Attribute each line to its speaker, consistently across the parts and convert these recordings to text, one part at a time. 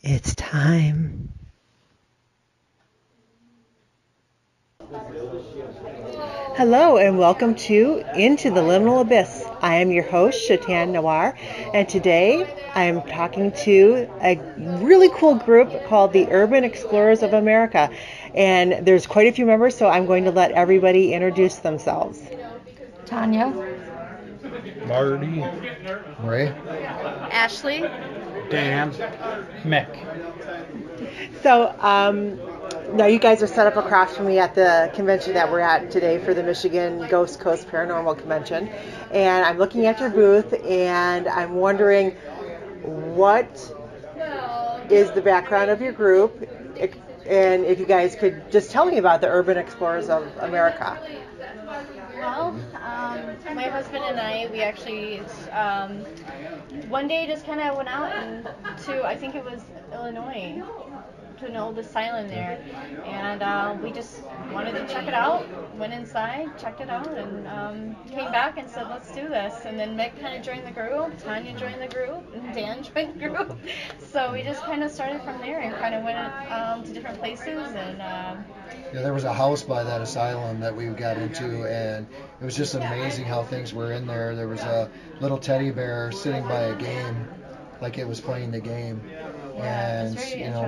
Speaker 1: It's time. Hello and welcome to Into the Liminal Abyss. I am your host, Shatan Noir, and today I am talking to a really cool group called the Urban Explorers of America. And there's quite a few members, so I'm going to let everybody introduce themselves.
Speaker 2: Tanya.
Speaker 3: Marty.
Speaker 4: Ray.
Speaker 2: Ashley.
Speaker 3: Dan. Mick.
Speaker 1: So, now you guys are set up across from me at the convention that we're at today for the Michigan Ghost Coast Paranormal Convention. And I'm looking at your booth and I'm wondering what is the background of your group, and if you guys could just tell me about the Urban Explorers of America.
Speaker 2: Well, my husband and I, we actually one day just kind of went out to, I think it was Illinois, to an old asylum there, and we just wanted to check it out. Went inside, checked it out, and came back and said, let's do this. And then Mick kind of joined the group, Tanya joined the group, and Dan joined the group. So we just kind of started from there and kind of went to different places. And
Speaker 4: yeah, there was a house by that asylum that we got into, and it was just amazing how things were in there. There was a little teddy bear sitting by a game, like it was playing the game. And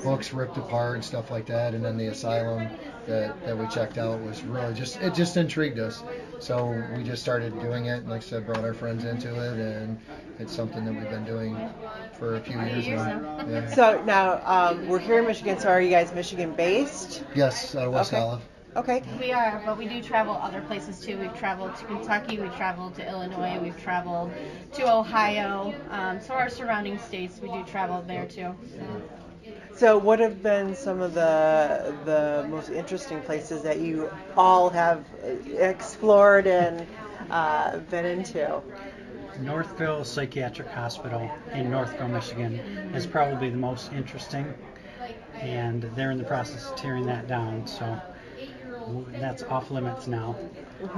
Speaker 4: books ripped apart and stuff like that. And then the asylum that we checked out was really just intrigued us. So we just started doing it, and like I said, brought our friends into it, and it's something that we've been doing for a few years now. Yeah.
Speaker 1: So now we're here in Michigan. So are you guys Michigan based?
Speaker 4: Yes, out of West Olive.
Speaker 1: Okay.
Speaker 2: We are, but we do travel other places too. We've traveled to Kentucky, we've traveled to Illinois, we've traveled to Ohio. So our surrounding states, we do travel there too.
Speaker 1: So what have been some of the most interesting places that you all have explored and been into?
Speaker 3: Northville Psychiatric Hospital in Northville, Michigan is probably the most interesting, and they're in the process of tearing that down, so that's off limits now,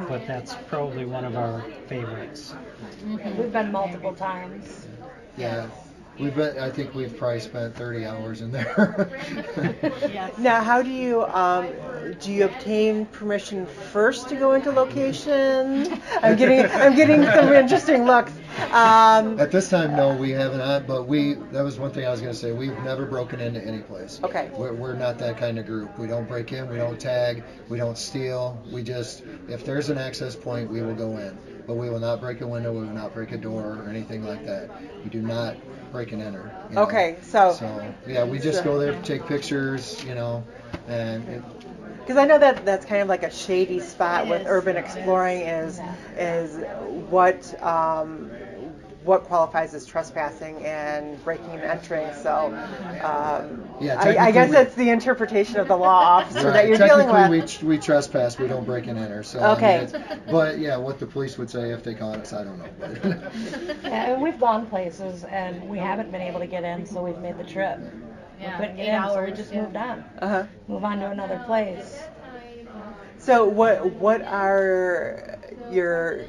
Speaker 3: but that's probably one of our favorites.
Speaker 5: We've been multiple times.
Speaker 4: Yeah. I think we've probably spent 30 hours in there.
Speaker 2: Yes.
Speaker 1: Now, how do you obtain permission first to go into locations? I'm getting some interesting looks.
Speaker 4: At this time, no, we haven't. But that was one thing I was going to say. We've never broken into any place.
Speaker 1: Okay.
Speaker 4: We're not that kind of group. We don't break in. We don't tag. We don't steal. We just, if there's an access point, we will go in. But we will not break a window. We will not break a door or anything like that. We do not break and enter.
Speaker 1: Okay, so
Speaker 4: yeah, we just go there to take pictures, and
Speaker 1: because I know that's kind of like a shady spot with urban exploring is what qualifies as trespassing and breaking and entering. So I guess that's the interpretation of the law officer that you're dealing with.
Speaker 4: Technically, we trespass. We don't break and enter. So
Speaker 1: okay.
Speaker 4: But yeah, what the police would say if they caught us, I don't know.
Speaker 5: Yeah, and we've gone places and we haven't been able to get in, so we've made the trip.
Speaker 2: Yeah,
Speaker 5: We couldn't get
Speaker 2: 8
Speaker 5: in, so
Speaker 2: hours,
Speaker 5: we just
Speaker 2: yeah.
Speaker 5: moved on.
Speaker 1: Uh-huh.
Speaker 5: Move on to another place.
Speaker 1: So what are your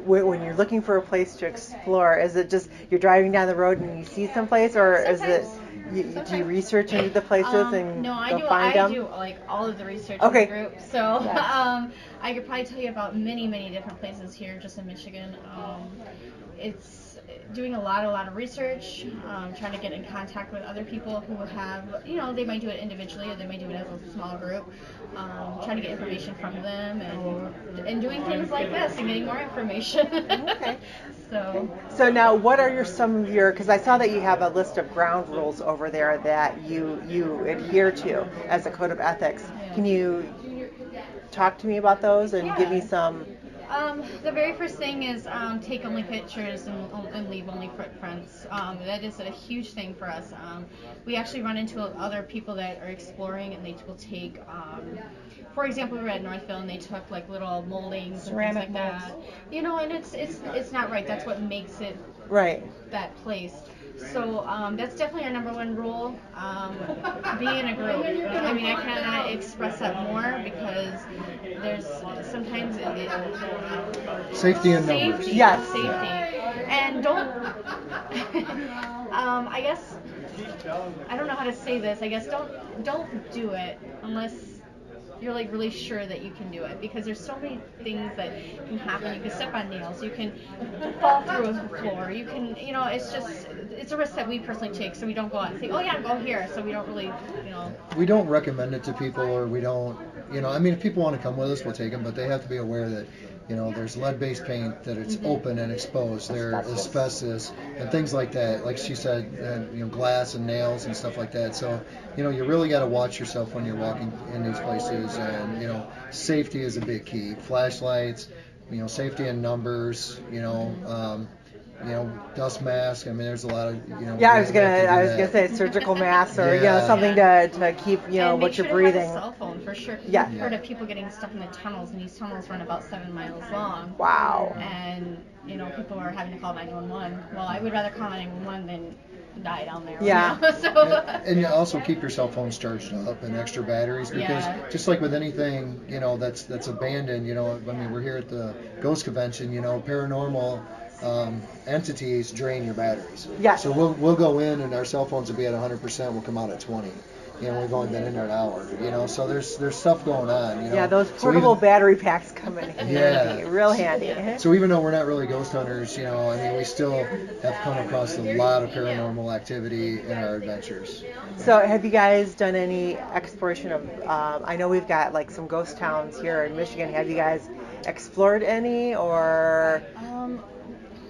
Speaker 1: when you're looking for a place to explore, is it just you're driving down the road and you see someplace, or is it do you research into the places and
Speaker 2: no,
Speaker 1: go find them?
Speaker 2: I do like all of the research
Speaker 1: Okay.
Speaker 2: in the group. So I could probably tell you about many different places here just in Michigan. It's doing a lot of research, trying to get in contact with other people who have, they might do it individually or they might do it as a small group, trying to get information from them and doing things like this and getting more information.
Speaker 1: Okay.
Speaker 2: So
Speaker 1: now what are some of your, because I saw that you have a list of ground rules over there that you adhere to as a code of ethics.
Speaker 2: Yeah.
Speaker 1: Can you talk to me about those and give me some
Speaker 2: The very first thing is take only pictures and leave only footprints. That is a huge thing for us. We actually run into other people that are exploring, and they will take, for example, we were at Northville and they took like little moldings
Speaker 5: Ceramic
Speaker 2: and things like
Speaker 5: molds.
Speaker 2: that. You know, and it's not right. That's what makes it
Speaker 1: Right.
Speaker 2: that place. So that's definitely our number one rule. Be in a group. I mean, I cannot express that more because there's sometimes
Speaker 4: Safety in numbers.
Speaker 2: safety.
Speaker 1: Yes.
Speaker 2: Safety. And don't. I guess I don't know how to say this. I guess don't do it unless you're like really sure that you can do it, because there's so many things that can happen. You can step on nails, you can fall through a floor, you can, you know, it's a risk that we personally take, so we don't go out and say, oh yeah, go here, so we don't really, you know.
Speaker 4: We don't recommend it to people, or we don't, you know, I mean, if people want to come with us, we'll take them, but they have to be aware that, you know, there's lead-based paint, that it's open and exposed. There's asbestos and things like that. Like she said, you know, glass and nails and stuff like that. So, you know, you really got to watch yourself when you're walking in these places. And, you know, safety is a big key. Flashlights, you know, safety in numbers, you know, dust mask. I mean, there's a lot of, you know.
Speaker 1: Yeah, I was
Speaker 4: we have to do
Speaker 1: gonna
Speaker 4: that.
Speaker 1: say surgical masks, or you know,
Speaker 4: Yeah.
Speaker 1: something to keep, you know,
Speaker 2: And
Speaker 1: what
Speaker 2: make
Speaker 1: you're
Speaker 2: sure to have
Speaker 1: breathing.
Speaker 2: a cell phone for sure. 'Cause
Speaker 1: Yeah.
Speaker 2: We've heard of people getting stuck in the tunnels, and these tunnels run about 7 miles long.
Speaker 1: Wow.
Speaker 2: And you know, people are having to call 911. Well, I would rather call 911 than die down there.
Speaker 1: Yeah.
Speaker 2: You know? So.
Speaker 4: And you also keep your cell phones charged up and extra batteries, because
Speaker 2: Yeah.
Speaker 4: just like with anything, you know, that's abandoned, you know, I mean, we're here at the Ghost Convention, you know, paranormal entities drain your batteries.
Speaker 1: Yes.
Speaker 4: So we'll go in and our cell phones will be at 100%, we'll come out at 20. You know, we've only been in there an hour, you know, so there's stuff going on, you know.
Speaker 1: Yeah, those
Speaker 4: So
Speaker 1: portable
Speaker 4: even-
Speaker 1: battery packs come in handy.
Speaker 4: Yeah.
Speaker 1: Real handy.
Speaker 4: So even though we're not really ghost hunters, you know, I mean, we still have come across a lot of paranormal activity in our adventures.
Speaker 1: So have you guys done any exploration of, I know we've got like some ghost towns here in Michigan. Have you guys explored any, or?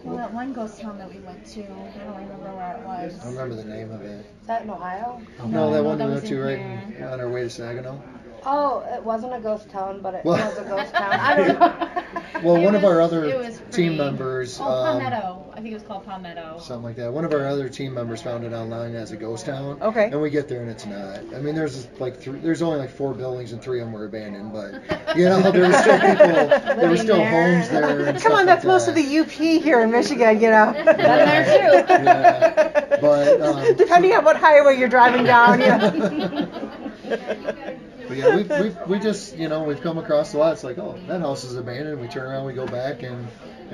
Speaker 2: Well, that one ghost town that we went to, I don't remember where it was.
Speaker 4: I don't remember the name of it.
Speaker 5: Is that in Ohio?
Speaker 4: No, that one
Speaker 2: that
Speaker 4: we
Speaker 2: was
Speaker 4: went to
Speaker 2: in
Speaker 4: right
Speaker 2: here.
Speaker 4: on our way to Saginaw.
Speaker 5: Oh, it wasn't a ghost town, but it
Speaker 4: Well-
Speaker 5: was a ghost town. I don't know.
Speaker 4: Well,
Speaker 2: It
Speaker 4: one of our
Speaker 2: was- it
Speaker 4: other
Speaker 2: was
Speaker 4: team
Speaker 2: pretty-
Speaker 4: members,
Speaker 2: Oh, Palmetto. I think it was called Palmetto.
Speaker 4: something like that. One of our other team members found it online as a ghost town.
Speaker 1: Okay.
Speaker 4: And we get there and it's not. I mean, there's there's only like 4 buildings and 3 of them were abandoned, but you know, there were still people, there were still homes there. And
Speaker 1: Come
Speaker 4: stuff
Speaker 1: on, that's
Speaker 4: like
Speaker 1: most
Speaker 4: that.
Speaker 1: of the UP here in Michigan, you know.
Speaker 2: Been there too.
Speaker 4: Yeah. But
Speaker 1: Depending on what highway you're driving down, you know.
Speaker 4: But yeah, we just, you know, we've come across a lot. It's like, oh, that house is abandoned. We turn around, we go back and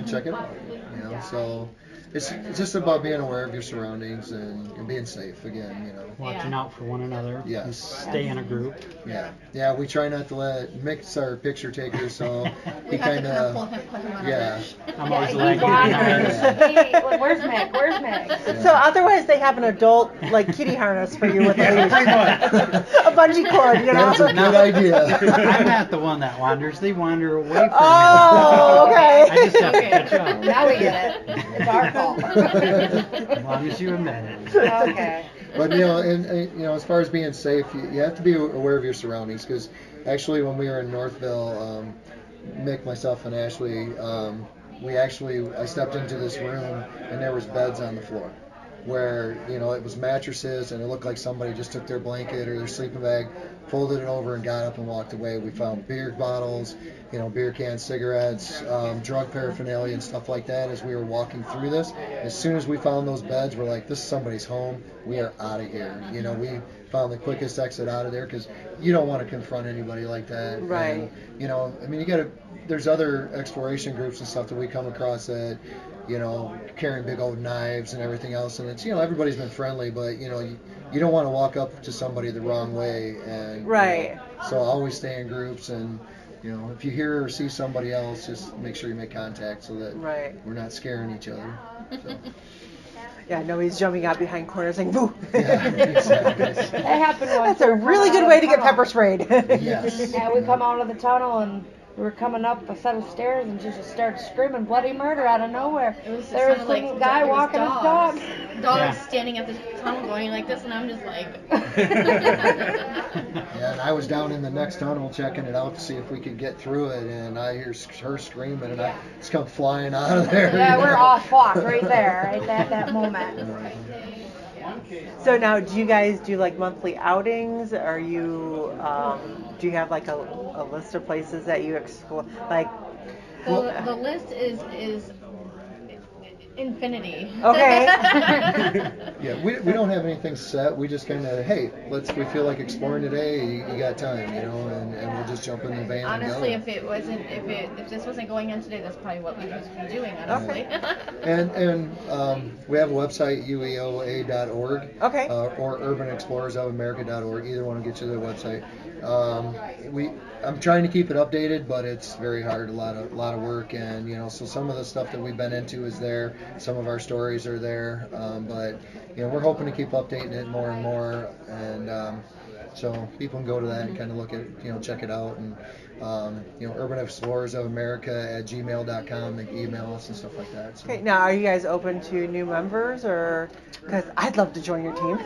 Speaker 4: check it out. You know, so it's just about being aware of your surroundings and being safe again. You know.
Speaker 3: Watching out for one another.
Speaker 4: Yes.
Speaker 3: And stay in a group.
Speaker 4: Yeah. We try not to let Mick's our picture taker, so he
Speaker 2: We have
Speaker 4: kind
Speaker 2: to
Speaker 4: of,
Speaker 2: put him on
Speaker 4: yeah.
Speaker 2: our
Speaker 3: I'm always
Speaker 5: He
Speaker 3: lagging
Speaker 5: wanders.
Speaker 3: behind.
Speaker 5: Where's Meg? Where's Meg?
Speaker 1: So otherwise they have an adult like kitty harness for you with a leash.
Speaker 3: Pretty much.
Speaker 1: A bungee cord, you know.
Speaker 4: That's a good idea.
Speaker 3: I'm not the one that wanders. They wander away from
Speaker 1: Oh,
Speaker 3: me.
Speaker 1: okay.
Speaker 3: I just have to catch up.
Speaker 5: Now we get it. It's our fault.
Speaker 3: As long as you admit it.
Speaker 5: Okay.
Speaker 4: But you know, and you know, as far as being safe, you have to be aware of your surroundings. Because actually, when we were in Northville, Mick, myself, and Ashley, I stepped into this room and there was beds on the floor, where, you know, it was mattresses and it looked like somebody just took their blanket or their sleeping bag, folded it over and got up and walked away. We found beer bottles, you know, beer cans, cigarettes, drug paraphernalia and stuff like that as we were walking through this. As soon as we found those beds, we're like, this is somebody's home. We are out of here. You know, we found the quickest exit out of there because you don't want to confront anybody like that.
Speaker 1: Right.
Speaker 4: And, you know, I mean, there's other exploration groups and stuff that we come across that, you know, carrying big old knives and everything else. And it's, you know, everybody's been friendly, but, you know, you don't want to walk up to somebody the wrong way. And
Speaker 1: Right.
Speaker 4: You know, so always stay in groups, and, you know, if you hear or see somebody else, just make sure you make contact so that
Speaker 1: Right.
Speaker 4: we're not scaring each other. So,
Speaker 1: Yeah, nobody's jumping out behind corners saying boo.
Speaker 4: yeah, exactly.
Speaker 5: That happened once.
Speaker 1: That's a really good way to get pepper sprayed.
Speaker 4: Yes.
Speaker 5: Yeah, we come out of the tunnel and We were coming up a set of stairs and she just started screaming bloody murder out of nowhere.
Speaker 2: It
Speaker 5: There was
Speaker 2: sounded
Speaker 5: some guy
Speaker 2: it was
Speaker 5: walking his dog.
Speaker 2: Dogs
Speaker 3: Yeah.
Speaker 2: standing at the tunnel going like this, and I'm just like.
Speaker 4: Yeah, and I was down in the next tunnel checking it out to see if we could get through it, and I hear her screaming, and I just come flying out of there.
Speaker 5: Yeah,
Speaker 4: you
Speaker 5: we're
Speaker 4: know.
Speaker 5: off walk right there, right at that moment.
Speaker 1: So now, do you guys do like monthly outings? Are you, do you have like a list of places that you explore? Like,
Speaker 2: The list is infinity.
Speaker 1: okay.
Speaker 4: Yeah, we don't have anything set. We just kind of, hey, we feel like exploring today. You got time, you know, and we'll just jump in the van
Speaker 2: Honestly,
Speaker 4: and go.
Speaker 2: if this wasn't going on today, that's probably what we would be doing. Honestly.
Speaker 4: And we have a website, ueoa.org,
Speaker 1: Okay.
Speaker 4: or urbanexplorersofamerica.org. Either one will get you to the website. I'm trying to keep it updated, but it's very hard. A lot of work, and you know, so some of the stuff that we've been into is there. Some of our stories are there, but you know, we're hoping to keep updating it more and more, and so people can go to that and kind of look at, you know, check it out, and you know, urbanexplorersofamerica@gmail.com, they can email us and stuff like that. So.
Speaker 1: Okay, now are you guys open to new members, or because I'd love to join your team?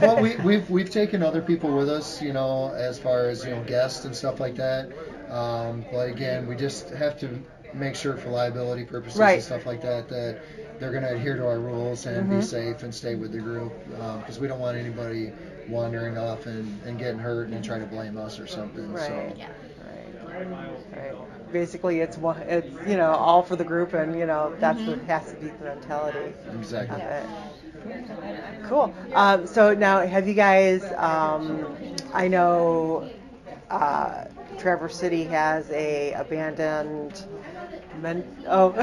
Speaker 4: Well, we've taken other people with us, you know, as far as, you know, guests and stuff like that. But again, we just have to make sure for liability purposes
Speaker 1: Right.
Speaker 4: and stuff like that that they're going to adhere to our rules and be safe and stay with the group, because we don't want anybody wandering off and getting hurt and trying to blame us or something.
Speaker 1: Right.
Speaker 4: So.
Speaker 2: Yeah.
Speaker 1: Right. Basically, it's you know, all for the group, and you know, that's what has to be the mentality
Speaker 4: Exactly.
Speaker 1: of it. Cool. So now, have you guys? I know Traverse City has a abandoned. Oh,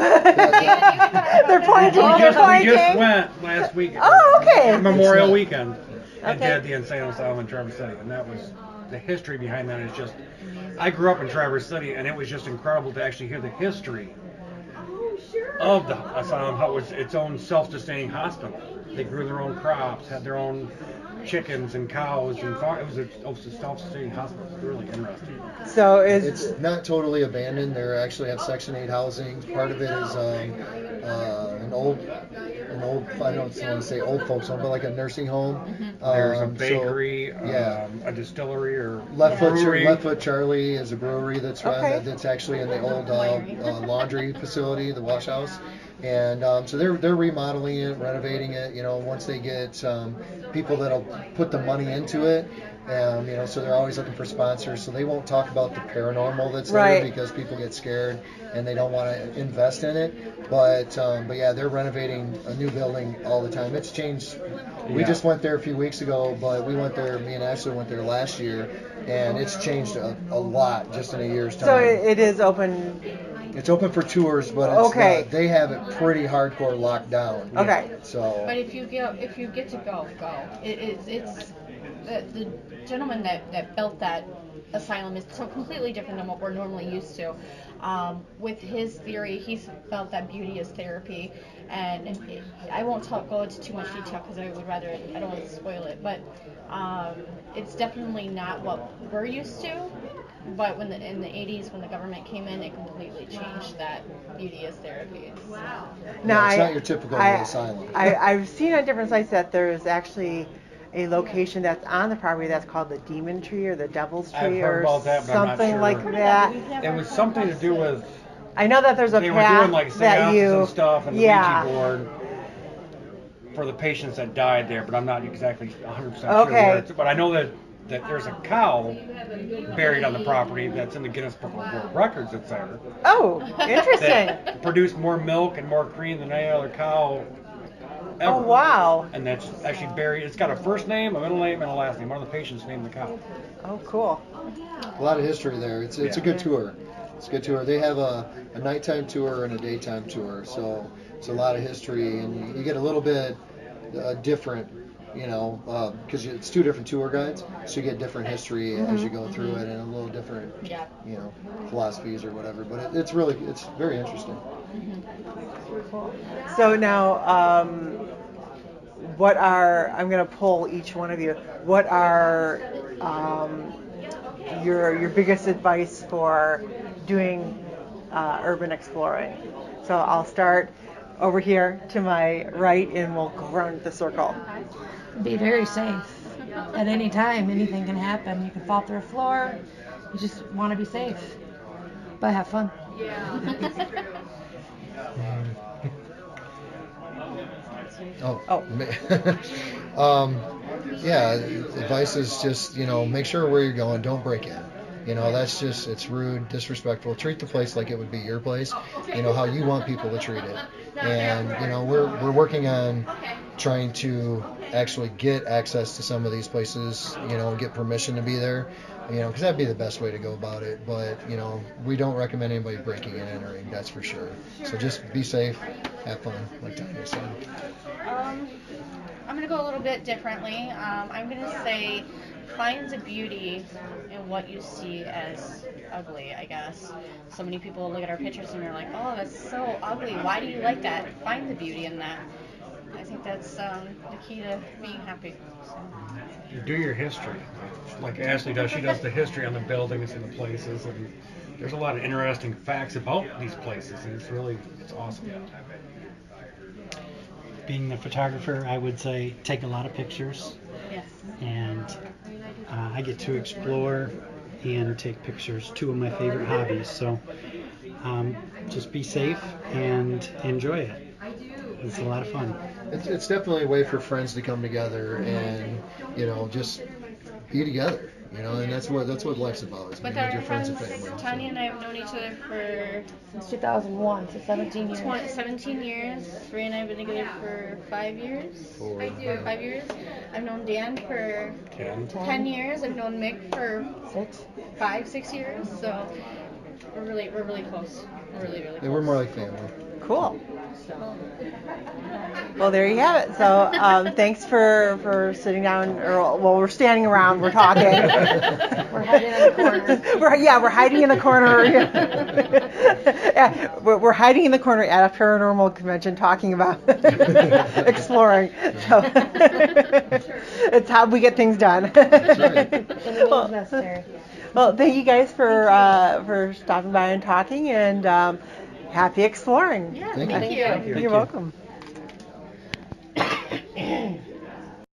Speaker 1: they're pointing.
Speaker 3: We
Speaker 1: They're
Speaker 3: just
Speaker 1: pointing.
Speaker 3: went last weekend.
Speaker 1: Oh, okay.
Speaker 3: Memorial Weekend. And
Speaker 1: Okay.
Speaker 3: did the Insane Asylum in Traverse City, and that was the history behind that is just. I grew up in Traverse City, and it was just incredible to actually hear the history of the asylum, how it was its own self-sustaining hospital. They grew their own crops, had their own chickens and cows, and it was a self-sustaining hospital. It was really interesting.
Speaker 1: So
Speaker 4: It's not totally abandoned. They actually have Section 8 housing. Part of it is an old, I don't want to say old folks home, but like a nursing home.
Speaker 3: There's a bakery,
Speaker 4: yeah.
Speaker 3: a distillery, or
Speaker 4: Left
Speaker 3: brewery.
Speaker 4: Foot Charlie is a brewery that's run that's actually in the old laundry facility, the wash house. And so they're remodeling it, renovating it. You know, once they get people that'll put the money into it, you know, so they're always looking for sponsors. So they won't talk about the paranormal that's
Speaker 1: Right.
Speaker 4: there because people get scared and they don't want to invest in it. But yeah, they're renovating a new building all the time. It's changed. We
Speaker 3: Yeah.
Speaker 4: just went there a few weeks ago, but we went there. Me and Ashley went there last year, and it's changed a lot just in a year's time.
Speaker 1: So it is open.
Speaker 4: It's open for tours, but it's
Speaker 1: Okay.
Speaker 4: they have it pretty hardcore locked down.
Speaker 1: Okay.
Speaker 4: So.
Speaker 2: But if you get to go. It's the gentleman that built that asylum is so completely different than what we're normally used to. With his theory, he felt that beauty is therapy, and I won't go into too much detail because I don't want to spoil it, but it's definitely not what we're used to. But in the 80s, when the government came in, it completely changed that beauty as therapy.
Speaker 1: Now,
Speaker 4: Yeah, it's not your typical asylum.
Speaker 1: I've seen on different sites that there's actually a location that's on the property that's called the Demon Tree or the Devil's Tree
Speaker 3: I've heard
Speaker 1: or
Speaker 3: about that, but I'm not
Speaker 1: something
Speaker 3: sure.
Speaker 1: like that.
Speaker 3: It was something to do with
Speaker 1: I know that there's a
Speaker 3: they were
Speaker 1: path
Speaker 3: doing like
Speaker 1: that
Speaker 3: seances
Speaker 1: you
Speaker 3: and stuff and the
Speaker 1: yeah.
Speaker 3: Ouija board for the patients that died there, but I'm not exactly 100%
Speaker 1: Okay.
Speaker 3: sure where it's, but I know that there's a cow buried on the property that's in the Guinness Book of World Records that's there.
Speaker 1: Oh, interesting.
Speaker 3: That produced more milk and more cream than any other cow ever.
Speaker 1: Oh, wow.
Speaker 3: And that's actually buried. It's got a first name, a middle name, and a last name. One of the patients named the cow.
Speaker 1: Oh, cool.
Speaker 4: A lot of history there. It's a good tour. It's a good tour. They have a nighttime tour and a daytime tour, so it's a lot of history, and you get a little bit different, you know, because it's two different tour guides, so you get different history as you go through it, and a little different, you know, philosophies or whatever. But it's very interesting.
Speaker 1: So now, I'm going to poll each one of you. What are your biggest advice for doing urban exploring. So I'll start over here to my right, and we'll go around the circle.
Speaker 5: Be very safe. At any time, anything can happen. You can fall through a floor. You just want to be safe, but have fun.
Speaker 4: Yeah, advice is just, make sure where you're going, don't break in. That's just, it's rude, disrespectful. Treat the place like it would be your place, how you want people to treat it. And, we're working on trying to actually get access to some of these places, get permission to be there, because that'd be the best way to go about it. But, we don't recommend anybody breaking and entering, that's for sure. So just be safe, have fun, like Tanya said.
Speaker 2: I'm going to go a little bit differently. I'm going to say find the beauty in what you see as ugly, I guess. So many people look at our pictures and they're like, oh, that's so ugly. Why do you like that? Find the beauty in that. I think that's the key to being happy. So.
Speaker 6: Do your history. Like Ashley does. She does the history on the buildings and the places. And there's a lot of interesting facts about these places. And it's awesome.
Speaker 3: Being the photographer, I would say take a lot of pictures.
Speaker 2: Yes.
Speaker 3: And I get to explore and take pictures, two of my favorite hobbies. So just be safe and enjoy it. It's a lot of fun.
Speaker 4: It's definitely a way for friends to come together and, just be together. And that's what life's about. Is
Speaker 2: With
Speaker 4: being
Speaker 2: our
Speaker 4: with your friends and
Speaker 2: friends,
Speaker 4: family.
Speaker 2: Tanya and I have known each other for
Speaker 5: Since 2001, so 17 years.
Speaker 2: 17 years. Ray and I have been together for 5 years. 5 years. I've known Dan for 10 years. I've known Mick for 6 years. So we're really close. We're really close.
Speaker 4: Yeah, we're more like family.
Speaker 1: Cool. Well, there you have it. So thanks for sitting down. We're standing around. We're talking.
Speaker 5: We're hiding in the corner.
Speaker 1: We're hiding in the corner. Yeah, we're hiding in the corner at a paranormal convention talking about exploring. So it's how we get things done.
Speaker 4: That's right.
Speaker 5: Anything is necessary.
Speaker 1: Well, thank you guys for stopping by and talking, and happy exploring.
Speaker 2: Yeah,
Speaker 4: Thank
Speaker 2: thank
Speaker 4: you.
Speaker 2: you.
Speaker 1: You're welcome.